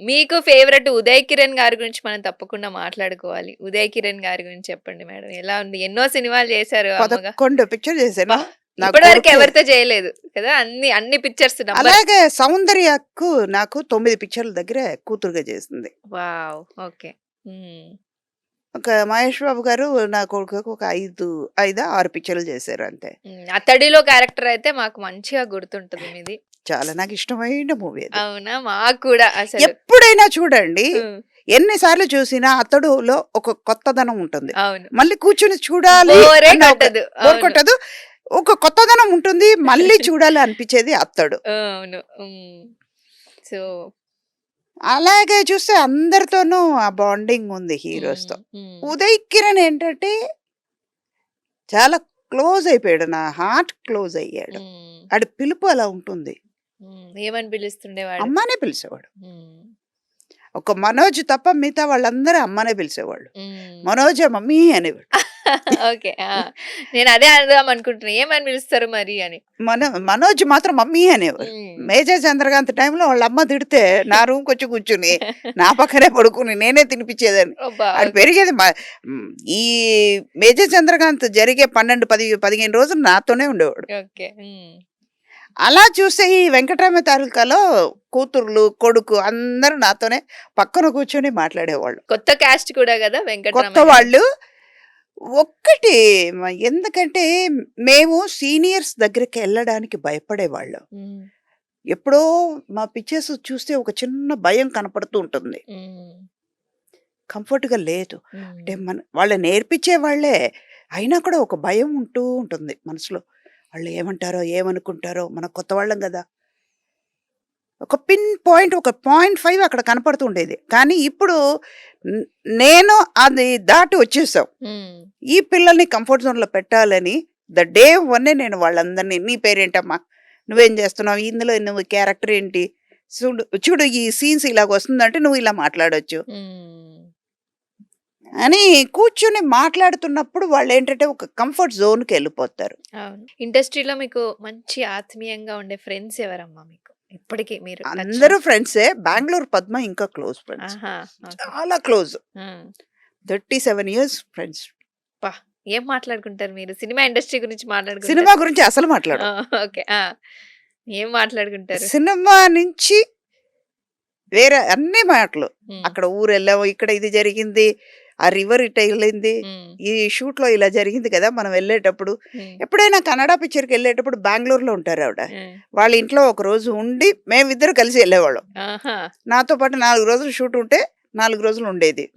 మీకు ఫేవరెట్ ఉదయ్ కిరణ్ గారి గురించి మనం తప్పకుండా మాట్లాడుకోవాలి. ఉదయ్ కిరణ్ గారి గురించి చెప్పండి మేడం. ఎలా ఉంది? ఎన్నో సినిమాలు చేశారు అమ్మగా. 11 పిక్చర్ చేశాను. అబ్బా! నా ఇప్పటి వరకు కొడుకు ఎవరితో చేయలేదు కదా! అన్ని పిక్చర్స్ నంబర్. అలాగే సౌందర్యకు నాకు 9 పిక్చర్ల దగ్గర కూతురుగా చేసింది. వావ్! ఓకే. హ్మ్. ఒక మహేష్ బాబు గారు నా కొడుకుకి ఒక 6 పిక్చర్లు చేశారు అంతే. అతడిలో క్యారెక్టర్ అయితే మాకు మంచిగా గుర్తుంటది మీది. చాలా నాకు ఇష్టమైన మూవీ అది. అవునా? మాకు కూడా అసలు. ఎప్పుడైనా చూడండి, హ్మ్. ఎన్నిసార్లు చూసినా అతడులో ఒక కొత్తదనం ఉంటుంది. అవును. మళ్ళీ కూర్చుని చూడాలి బోరే అన్న ఒక కొట్టదు. బోర్ అవును. కొట్టదు. ఒక కొత్తదనం ఉంటుంది. మళ్ళీ చూడాలి అనిపించేది అత్తడు. అవును. సో అలాగే చూస్తే అందరితోనూ ఆ బాండింగ్ ఉంది హీరోస్‌తో. ఉదయ్ కిరణ్ ఏంటంటే చాలా క్లోజ్ అయిపోయాడు. నా హార్ట్ క్లోజ్ అయ్యాడు. ఆడి పిలుపు అలా ఉంటుంది. ఏమని పిలుస్తుండేవాడు? అమ్మనే పిలిచేవాడు. ఒక మనోజ్ తప్ప మిగతా వాళ్ళందరూ అమ్మనే పిలిచేవాళ్ళు. మనోజే మమ్మీ అనేవాడు. ఓకే. నేను అదే అడదాం అనుకుంటున్నా. ఏమని పిలుస్తారు మరి అని. మనోజ్ మాత్రం మమ్మీ అనేవారు. మేజర్ చంద్రకాంత్ టైంలో వాళ్ళ అమ్మ తిడితే నా రూమ్కి వచ్చి కూర్చుని నా పక్కనే పడుకుని నేనే తినిపించేదాన్ని. అది పెరిగేది ఈ మేజర్ చంద్రకాంత్ జరిగే 12-15 రోజులు నాతోనే ఉండేవాడు. ఓకే. అలా చూస్తే ఈ వెంకటరామ తాలూకాలో కూతుర్లు కొడుకు అందరూ నాతోనే పక్కన కూర్చొని మాట్లాడేవాళ్ళు. కొత్త క్యాస్ట్ కూడా కదా వెంకటరామ. కొత్త వాళ్ళు ఒక్కటి ఎందుకంటే మేము సీనియర్స్ దగ్గరికి వెళ్ళడానికి భయపడేవాళ్ళం. ఎప్పుడో మా పిక్చర్స్ చూస్తే ఒక చిన్న భయం కనపడుతూ ఉంటుంది. కంఫర్ట్గా లేదు అంటే వాళ్ళు నేర్పించే వాళ్ళే అయినా కూడా ఒక భయం ఉంటూ ఉంటుంది మనసులో. వాళ్ళు ఏమంటారో ఏమనుకుంటారో, మన కొత్త వాళ్ళం కదా. ఒక పిన్ పాయింట్, ఒక 0.5 అక్కడ కనపడుతూ ఉండేది. కానీ ఇప్పుడు నేను అది దాటి వచ్చేసాం. ఈ పిల్లల్ని కంఫర్ట్ జోన్లో పెట్టాలని ద డే వన్నే నేను వాళ్ళందరినీ, నీ పేరేంటమ్మా, నువ్వేం చేస్తున్నావు, ఇందులో నువ్వు క్యారెక్టర్ ఏంటి, చూడు ఈ సీన్స్ ఇలాగ వస్తుందంటే నువ్వు ఇలా మాట్లాడొచ్చు అని కూర్చుని మాట్లాడుతున్నప్పుడు వాళ్ళు ఏంటంటే ఒక కంఫర్ట్ జోన్కి వెళ్ళిపోతారు. ఇండస్ట్రీలో మీకు మంచి ఆత్మీయంగా ఉండే ఫ్రెండ్స్ ఎవరమ్మా మీకు ఇప్పటికీ? మీరు అందరూ ఫ్రెండ్సే. బెంగళూరు పద్మ ఇంకా క్లోజ్ ఫ్రెండ్స్, చాలా క్లోజ్. 37 years friends. ఏం మాట్లాడుకుంటారు మీరు? సినిమా ఇండస్ట్రీ గురించి మాట్లాడుకుంటారు? సినిమా గురించి అసలు మాట్లాడు. ఓకే. ఏం మాట్లాడుకుంటారు? సినిమా నుంచి వేరే అన్ని మాటలు. అక్కడ ఊరు వెళ్ళాము, ఇక్కడ ఇది జరిగింది, ఆ రివర్ ఇట్ వెళ్ళింది, ఈ షూట్ లో ఇలా జరిగింది కదా. మనం వెళ్ళేటప్పుడు ఎప్పుడైనా కన్నడ పిక్చర్కి వెళ్ళేటప్పుడు బెంగళూరులో ఉంటారు ఆవిడ. వాళ్ళ ఇంట్లో ఒక రోజు ఉండి మేమిద్దరు కలిసి వెళ్ళేవాళ్ళం. నాతో పాటు 4 రోజులు షూట్ ఉంటే 4 రోజులు ఉండేది.